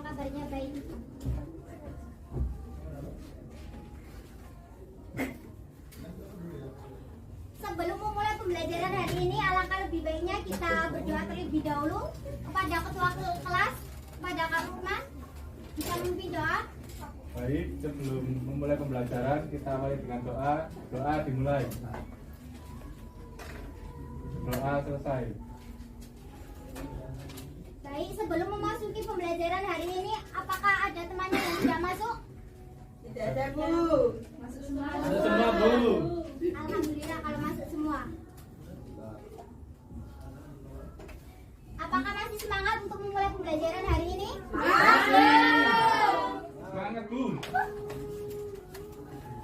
kabarnya baik? Sebelum memulai pembelajaran hari ini, alangkah lebih baiknya kita berdoa terlebih dahulu kepada ketua kelas, kepada Kak Lukman. Bisa memimpin doa. Baik, sebelum memulai pembelajaran kita awali dengan doa. Doa dimulai. Doa selesai. Baik, sebelum memasuki pembelajaran hari ini, apakah ada temannya yang tidak masuk? Tidak ada, Bu. Masuk semua. Masuk semua, Bu. Alhamdulillah kalau masuk semua. Apakah masih semangat untuk memulai pembelajaran hari ini? Semangat, Bu.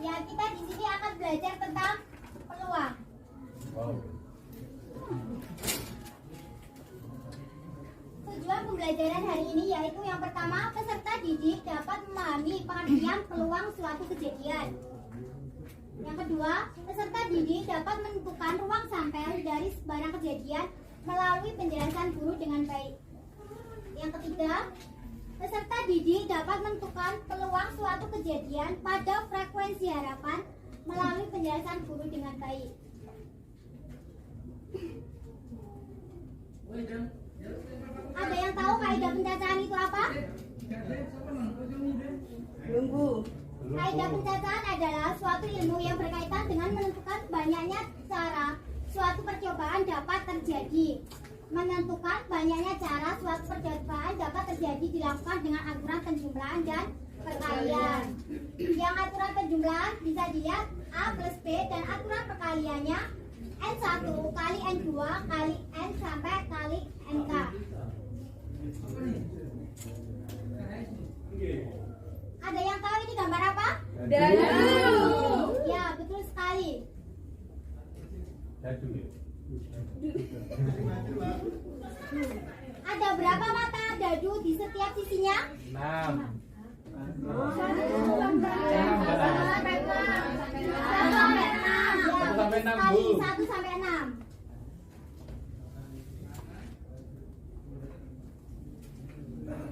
Ya, kita di sini akan belajar tentang peluang. Wow. Tujuan pembelajaran hari ini yaitu yang pertama, peserta didik dapat memahami pengertian peluang suatu kejadian. Yang kedua, peserta didik dapat menentukan ruang sampel dari sebarang kejadian melalui penjelasan guru dengan baik. Yang ketiga, peserta didik dapat menentukan peluang suatu kejadian pada frekuensi harapan melalui penjelasan guru dengan baik. Ada yang tahu kaidah pencacahan itu apa? Belum, Bu. Kaidah pencacahan adalah suatu ilmu yang berkaitan dengan menentukan banyaknya cara suatu percobaan dapat terjadi. Menentukan banyaknya cara suatu percobaan dapat terjadi dilakukan dengan aturan penjumlahan dan perkalian. Yang aturan penjumlahan bisa dilihat A plus B dan aturan perkaliannya N1 kali N2 kali N sampai kali NK. Ada yang tahu ini gambar apa? Dadu. Ya, betul sekali. Dadu. Ada berapa mata dadu di setiap sisinya? 6. Sampai 6, Bu. 1 sampai 6.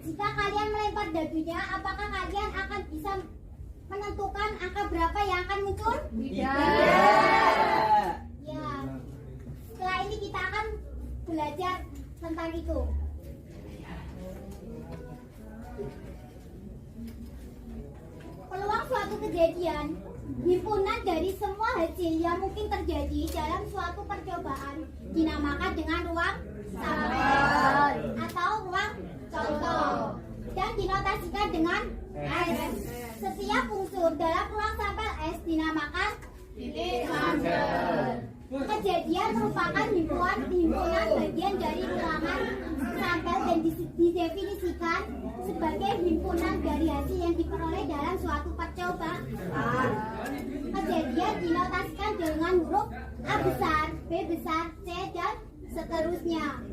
Jika kalian melempar dadunya, apakah kalian akan bisa menentukan angka berapa yang akan muncul? Tidak. Ya. Setelah ini kita akan belajar tentang itu. Peluang suatu kejadian himpunan dari semua hasil yang mungkin terjadi dalam suatu percobaan dinamakan dengan ruang sampel atau ruang contoh dan dinotasikan dengan S. Setiap unsur dalam ruang sampel S dinamakan titik sampel. Kejadian merupakan himpunan bagian dari ulangan sampel dan didefinisikan sebagai himpunan dari hasil yang diperoleh dalam suatu percobaan. Kejadian dinotasikan dengan huruf A besar, B besar, C dan seterusnya.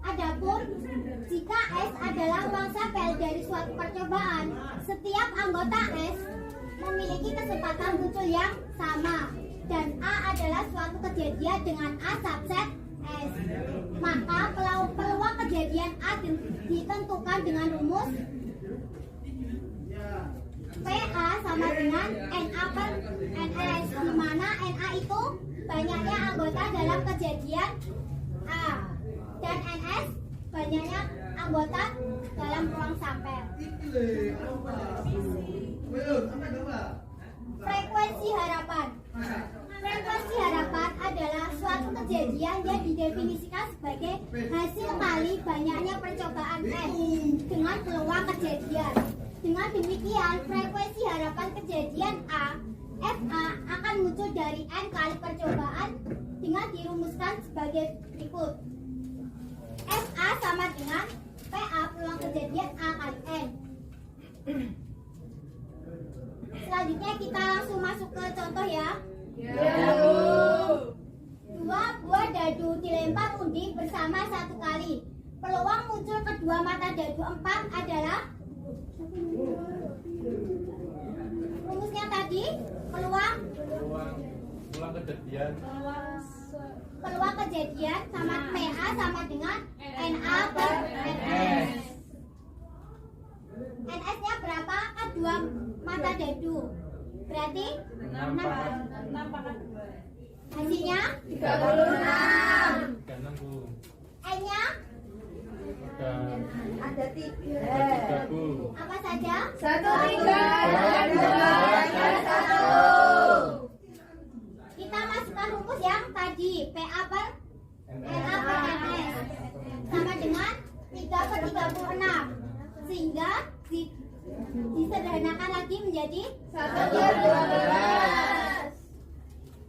Adapun jika S adalah ruang sampel dari suatu percobaan, setiap anggota S memiliki kesempatan muncul yang sama. Dan A adalah suatu kejadian dengan A subset S. Maka peluang kejadian A ditentukan dengan rumus PA sama dengan NA per NS, di mana NA itu banyaknya anggota dalam kejadian A dan NS banyaknya anggota dalam ruang sampel. Frekuensi harapan. Frekuensi harapan adalah suatu kejadian yang didefinisikan sebagai hasil kali banyaknya percobaan N dengan peluang kejadian. Dengan demikian, frekuensi harapan kejadian A, FA akan muncul dari N kali percobaan dengan dirumuskan sebagai berikut. FA sama dengan PA peluang kejadian A kali N. Selanjutnya kita langsung masuk ke contoh ya. Dua buah dadu dilempar undi bersama satu kali. Peluang muncul kedua mata dadu 4 adalah rumusnya tadi peluang kejadian sama PA sama dengan NA per NS. 2 mata dadu. Berarti 6 pangkat hasilnya 36. 36 Bu. N-nya Ada 3. 3 Bu. apa saja? 1, 3, dan 2, 1. Kita masukkan rumus yang tadi PA per NA per NS sama dengan 3 per 36 sehingga disederhanakan lagi menjadi 1 per 12.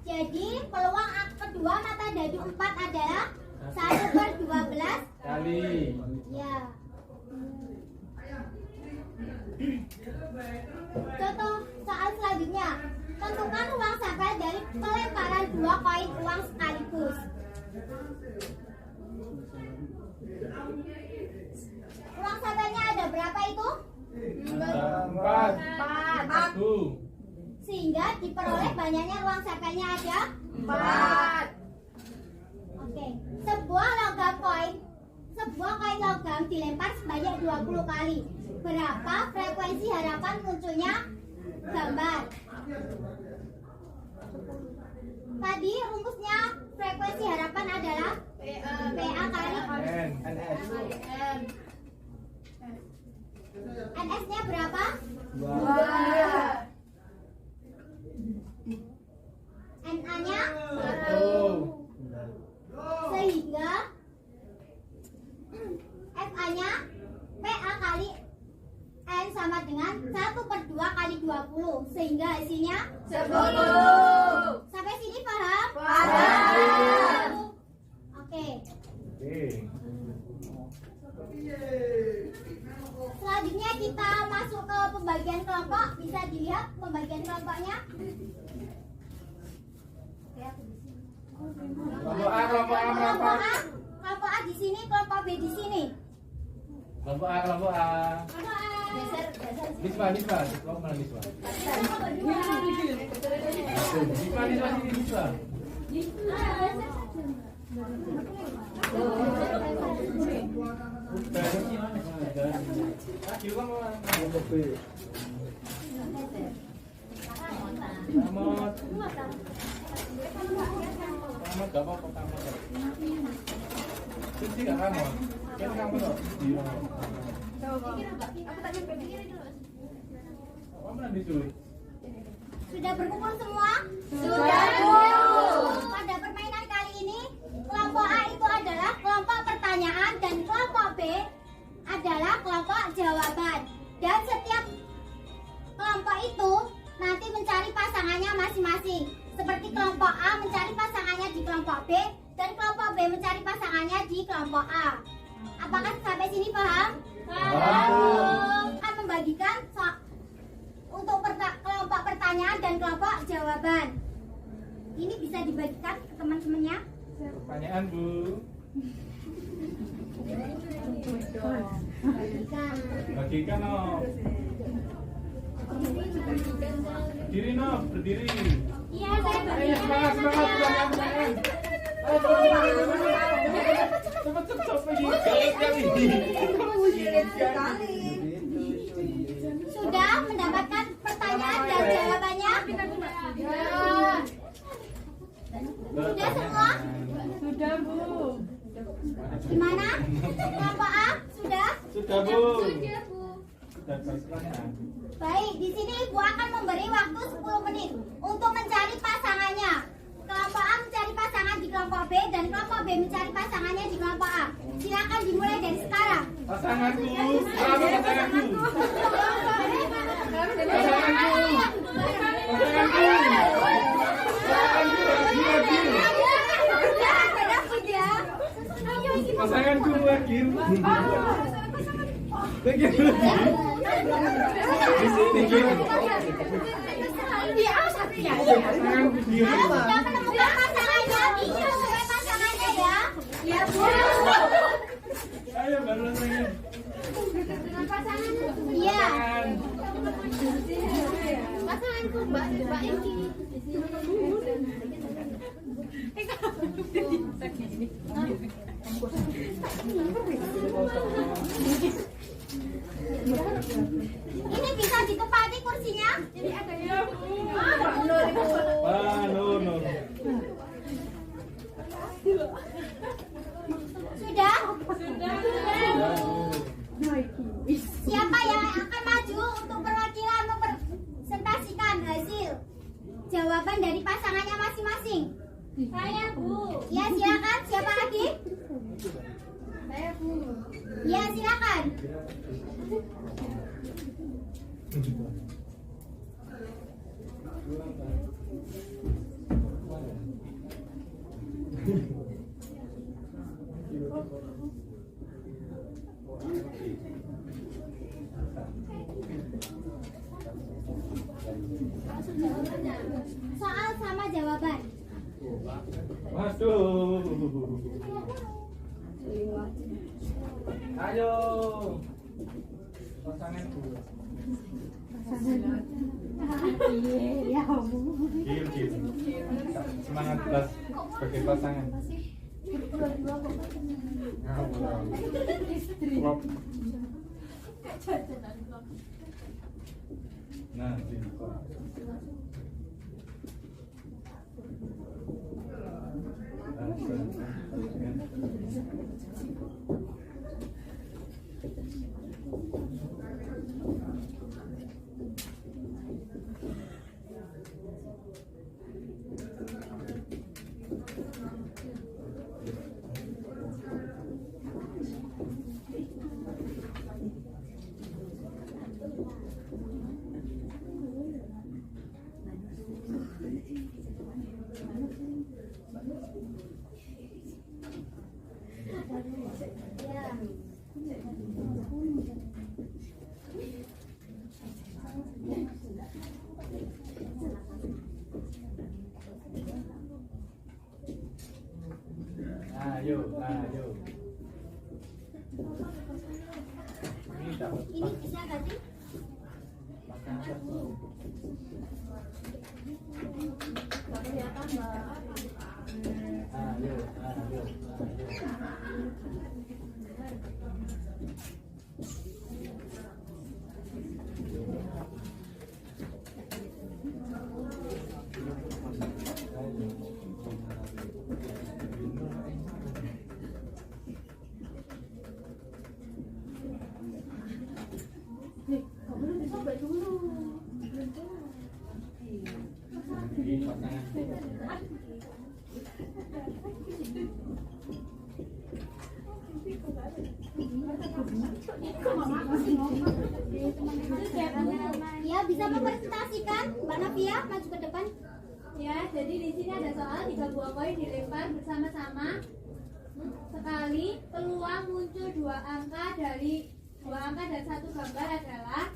jadi peluang kedua mata dadu 4 adalah 1 per 12 Kali. ya. Contoh soal selanjutnya, tentukan ruang sampel dari pelemparan 2 koin uang sekaligus. Ruang sampelnya ada berapa itu? 4 Bu. Sehingga diperoleh banyaknya ruang sampelnya ada 4. Oke. Sebuah koin logam dilempar sebanyak 20 kali. Berapa frekuensi harapan munculnya gambar? Tadi rumusnya frekuensi harapan adalah PA kali N. NS-nya berapa? 2. NA-nya 1. sehingga FA-nya PA kali N sama dengan 1 per 2 kali 20 sehingga hasilnya 10. sampai sini paham? Paham. Oke. Oke. Selanjutnya kita masuk ke pembagian kelompok. Bisa dilihat pembagian kelompoknya. Kelompok A berapa? Kelompok A di sini, kelompok B di sini. Kelompok A. Kelompok A. Niswa. Kelompok mana Niswa? Niswa sini Niswa. Kamu gak apa-apa kamu. Sini gak kamu. Kan kamu loh. Kamu nanti dulu. Sudah berkumpul semua? Sudah, Bu. Pada permainan kali ini, kelompok A itu adalah kelompok pertanyaan dan kelompok B adalah kelompok jawaban. Dan setiap kelompok itu nanti mencari pasangannya masing-masing. Seperti kelompok A mencari pasangannya di kelompok B dan kelompok B mencari pasangannya di kelompok A. Apakah sampai sini paham? Paham. Akan membagikan untuk kelompok pertanyaan dan kelompok jawaban. Ini bisa dibagikan ke teman-temannya. Pertanyaan Bu. Bagikan no. Berdiri no, berdiri. Iya, saya Ayo berdiri. semangat. Pertanyaan. Ayo cepat pergi. Sekali. Sudah mendapatkan pertanyaan dan jawabannya? Sudah semua? Sudah, Bu. Gimana? Kelompok A sudah? Sudah Bu. Sudah, Bu. Sudah pertanyaan. Baik, di sini Ibu akan memberi waktu 10 menit untuk mencari pasangannya. Kelompok A mencari pasangan di kelompok B dan kelompok B mencari pasangannya di kelompok A. Silakan dimulai dari sekarang. Pasanganku. Apa pasanganku? Pasanganku lagi. Lagi. Di sini gitu. Pasanganku dia. Sudah menemukan pasangannya, bisa mulai pasangannya ya. Ya, Bu. Ayo baru lagi. Iya. Pasangan. Pasanganku Mbak Engki. Ini bisa ditempati kursinya? Ini ada ya Bu. Nur. Sudah? Sudah. Siapa yang akan maju untuk perwakilan mempresentasikan hasil jawaban dari pasangannya masing-masing? Saya Bu. Ya, silakan. Siapa lagi? Saya Bu. Ya, silakan. Soal sama jawaban. Waduh. Ayo. Pasangan dulu. Gil. Semangat plus sebagai pasangan. Nah, ayo. Ini dapat Ini bisa nggak sih? pasangan. Ayo. Ini pasangan. Ya, bisa mempresentasikan. Mbak Navia, maju ke depan. Ya, jadi di sini ada soal 3 buah koin dilempar bersama-sama. Sekali peluang muncul 2 angka dari 2 angka dan 1 gambar adalah,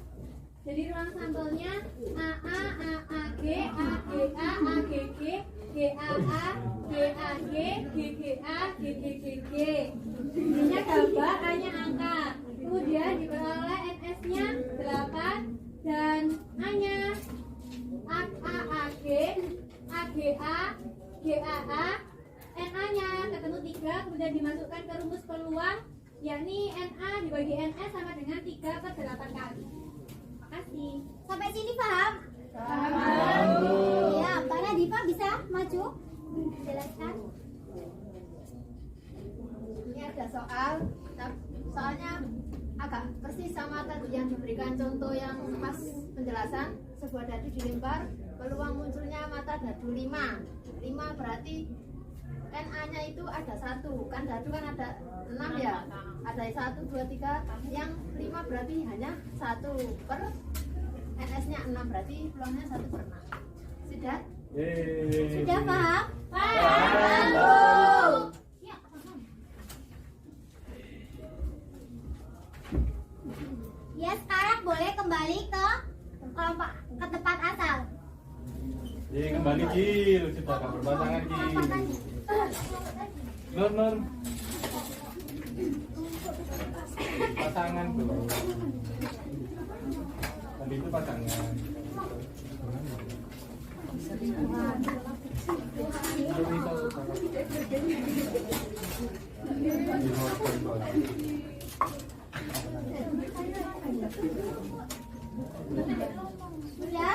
jadi ruang sampelnya AA, AAG, AGA, AGG, GAA, GAG, GGA, GGGG. Ininya gambar, A-nya angka. Kemudian diperoleh NS-nya 8 dan A-nya AAG, AGA, GAA, NA-nya ketemu 3, kemudian dimasukkan ke rumus peluang, yakni NA dibagi NS sama dengan 3/8 kali. Makasih. Sampai sini paham? Ya, Mbak Nadifa bisa maju. Jelaskan. Ini ada soalnya agak persis sama tadi yang diberikan contoh yang pas penjelasan. Sebuah dadu dilempar, peluang munculnya mata dadu 5 berarti NA-nya itu ada 1, kan dadu kan ada 6 ya, ada 1, 2, 3, yang 5 berarti hanya 1 per NS-nya 6, berarti peluangnya 1/6. Sudah? Sudah paham? Paham. Ya, paham. Ya, sekarang boleh kembali ke kelompok ke tempat asal. Kembali Gil, kita akan berpasangan Gil. Nur. Pasangan tuh. Tadi itu pasangan. Sudah?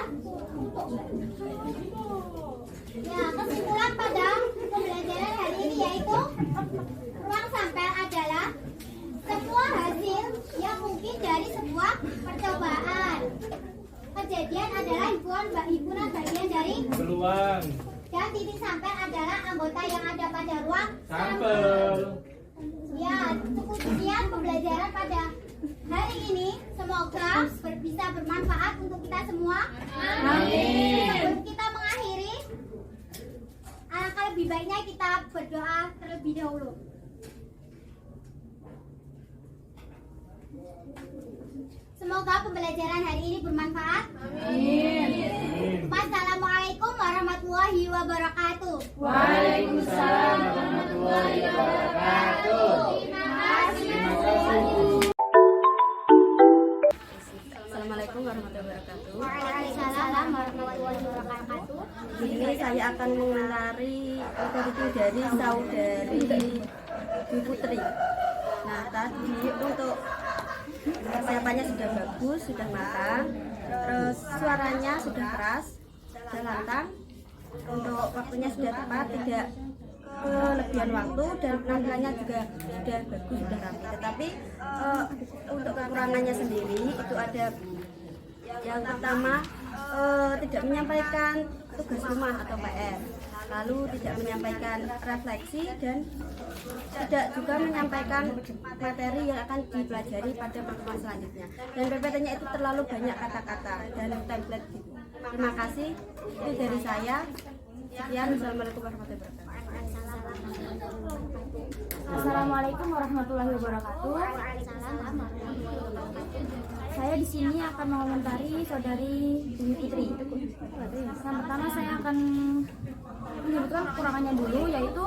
Ya, kesimpulan pada pembelajaran hari ini yaitu ruang sampel adalah semua hasil yang mungkin dari sebuah percobaan. Kejadian adalah himpunan bagian dari Peluang. dan titik sampel adalah anggota yang ada pada ruang Sampel. Ya, cukup sekian pembelajaran pada hari ini. Semoga bisa bermanfaat untuk kita semua. Amin. Sebelum kita mengakhiri, alangkah lebih baiknya kita berdoa terlebih dahulu. Semoga pembelajaran hari ini bermanfaat. Amin. Wassalamualaikum warahmatullahi wabarakatuh. Waalaikumsalam warahmatullahi wabarakatuh. Terima kasih. Assalamualaikum warahmatullahi wabarakatuh. Waalaikumsalam warahmatullahi wabarakatuh. Di sini saya akan mengenari itu dari saudari Dwi Putri. Nah, tadi untuk persiapannya sudah bagus, sudah matang. Terus suaranya sudah keras, sudah lantang. Untuk waktunya sudah tepat, tidak kelebihan waktu dan penampilannya juga sudah bagus, sudah rapi. Tetapi untuk kekurangannya sendiri itu ada yang pertama tidak menyampaikan tugas rumah atau PR, lalu tidak menyampaikan refleksi dan tidak juga menyampaikan materi yang akan dipelajari pada pertemuan selanjutnya. Dan PPT-nya itu terlalu banyak kata-kata dan template gitu. Terima kasih, itu dari saya. Sekian, Assalamualaikum warahmatullahi wabarakatuh. Assalamualaikum warahmatullahi wabarakatuh. Saya di sini akan mengomentari saudari Dwi Putri. Yang pertama saya akan menyebutkan kekurangannya dulu, yaitu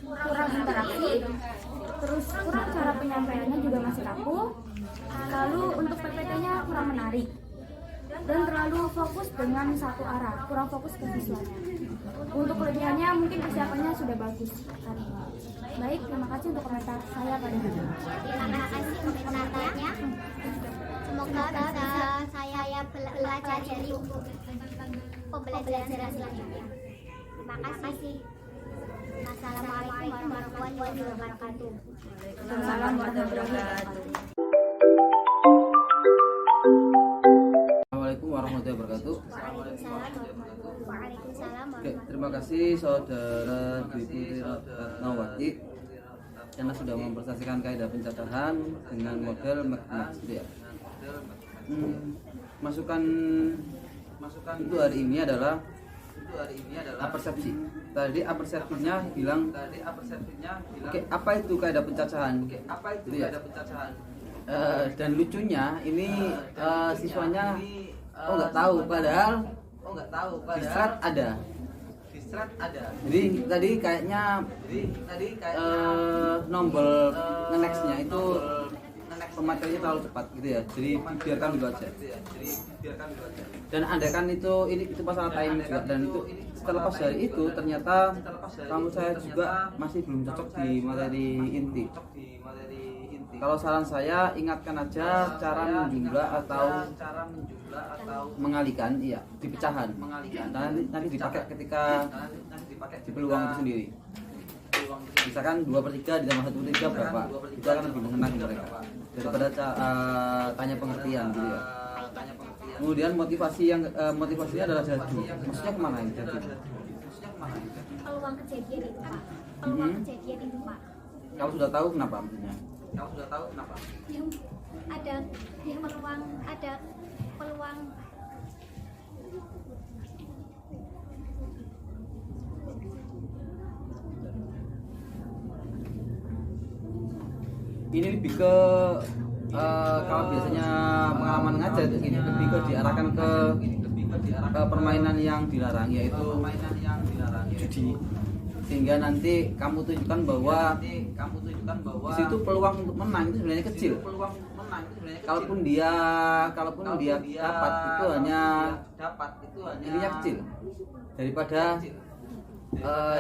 kurang interaksi, terus kurang cara penyampaiannya juga masih kaku, lalu untuk PPT-nya kurang menarik, dan terlalu fokus dengan satu arah, kurang fokus ke siswanya. Untuk kelebihannya mungkin persiapannya sudah bagus. Baik, terima kasih untuk komentar saya pada hari ini. Terima kasih komentarnya. Semoga bisa saya pelajari untuk pembelajaran selanjutnya. Terima kasih. Assalamualaikum warahmatullahi wabarakatuh. Assalamualaikum warahmatullahi wabarakatuh. Assalamualaikum warahmatullahi wabarakatuh. Waalaikumsalam. Oke, terima kasih saudara Dwi Putri Ratnawati karena sudah mempresentasikan kaidah pencatatan dengan model McMax ya. Masukan itu hari ini adalah apersepsi. Tadi apersepsinya bilang oke, apa itu kaidah pencacahan? Gitu ya. Dan lucunya ini siswanya nggak tahu padahal di strat ada. Jadi tadi kayaknya nombor nextnya itu pematerinya terlalu cepat gitu ya. Jadi biarkan dulu aja. Dan andaikan itu masalah time juga, dan itu terlepas dari itu ternyata kamu saya juga masih belum cocok di materi inti. Kalau saran saya, ingatkan aja cara menjumlah atau mengalihkan, iya, di pecahan. Nanti dipakai ketika di peluang itu sendiri. Misalkan 2/3 ditambah 1/3 berapa? Itu akan lebih mengena ke mereka daripada tanya pengertian gitu ya. Kemudian motivasinya adalah jadu. Maksudnya kemana ini jadu? Peluang kejadian itu, Pak. Peluang kejadian itu, Pak. Kamu sudah tahu kenapa maksudnya? Yang ada peluang Ini lebih ke kalau biasanya pengalaman ngajar itu gini, lebih ke diarahkan ke permainan yang dilarang, yaitu judi. Sehingga nanti kamu tunjukkan bahwa di situ peluang untuk menang itu sebenarnya kecil. Kalaupun dia dapat itu hanya ininya kecil daripada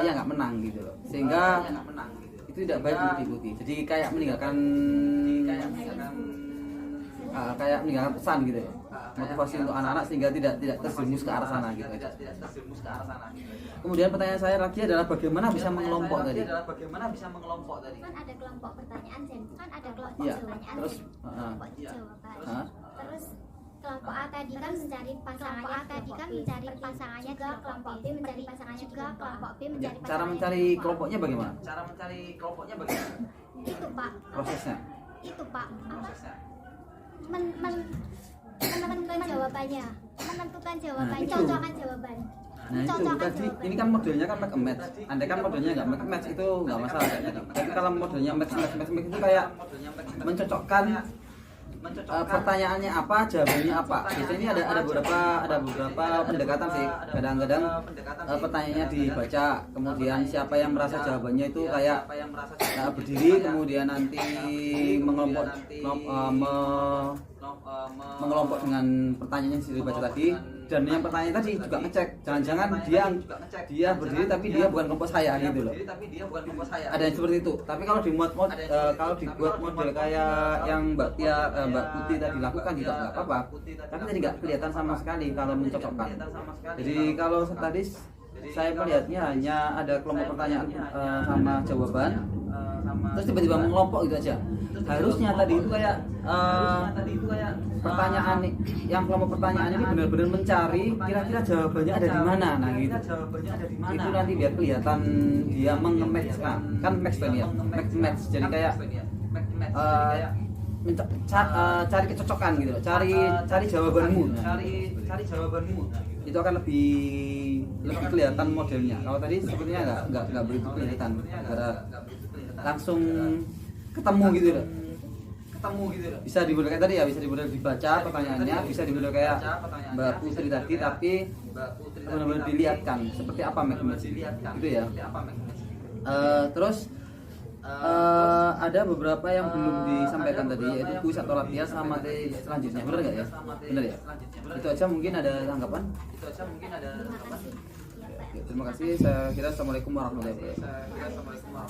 ya nggak menang gitu loh. Sehingga itu tidak baik untuk diikuti. Jadi kayak meninggalkan kayak meninggalkan pesan gitu ya, motivasi untuk anak-anak sehingga tidak terjerumus ke arah sana gitu. Kemudian pertanyaan saya lagi adalah bagaimana bisa mengelompok tadi? Kan ada kelompok pertanyaan, Jen. Kan ada kelompok Iya. pertanyaan, Terus, Jen. Kelompok jawaban. Terus kelompok A tadi kan mencari pasangannya, juga kelompok B mencari pasangannya, juga kelompok B mencari pasangannya. Cara mencari kelompoknya bagaimana? Itu Pak. Prosesnya? Itu Pak. Apa? Menentukan jawabannya. Menentukan jawaban. itu. Cocokkan jawaban. Nah itu tadi, ini kan modelnya kan make a match. Andai kan modelnya nggak make a match itu nggak masalah kayak tadi. Tapi kalau modelnya match itu kayak mencocokkan pertanyaannya apa, jawabannya apa. Biasanya ini ada beberapa pendekatan sih. Kadang-kadang pertanyaannya dibaca, kemudian siapa yang merasa jawabannya itu kayak berdiri, kemudian nanti mengelompok dengan pertanyaan yang sudah dibaca tadi. Dan yang pertanyaan tadi juga ngecek, jangan-jangan dia berdiri tapi dia bukan kelompok saya gitu loh. Ada yang seperti itu. Tapi kalau dibuat model kayak yang Mbak Putih tadi lakukan juga nggak apa-apa. Tapi tadi nggak kelihatan sama sekali kalau mencocokkan. Jadi kalau tadi saya melihatnya hanya ada kelompok pertanyaan sama jawaban, terus tiba-tiba mengelompok gitu aja. Harusnya tadi itu kayak pertanyaan yang kelompok pertanyaan ini benar-benar mencari kira-kira jawabannya ada di mana. Nah gitu. Itu nanti biar kelihatan dia mengematch kan match tadi ya, match. Jadi kayak cari kecocokan gitu, cari jawabanmu. Cari jawabanmu. Itu akan lebih kelihatan modelnya. Kalau tadi sepertinya nggak begitu kelihatan, karena langsung ketemu gitu loh. Bisa dimodel kayak tadi ya, bisa dimodel dibaca pertanyaannya, bisa dimodel kayak Mbak Putri tadi, tapi benar-benar dilihatkan seperti apa match gitu ya. Terus ada beberapa yang belum disampaikan tadi, yaitu kuis atau latihan sama materi selanjutnya. Benar nggak ya? Benar ya? Itu aja, mungkin ada tanggapan? Ya, terima kasih. Saya kira assalamualaikum warahmatullahi wabarakatuh.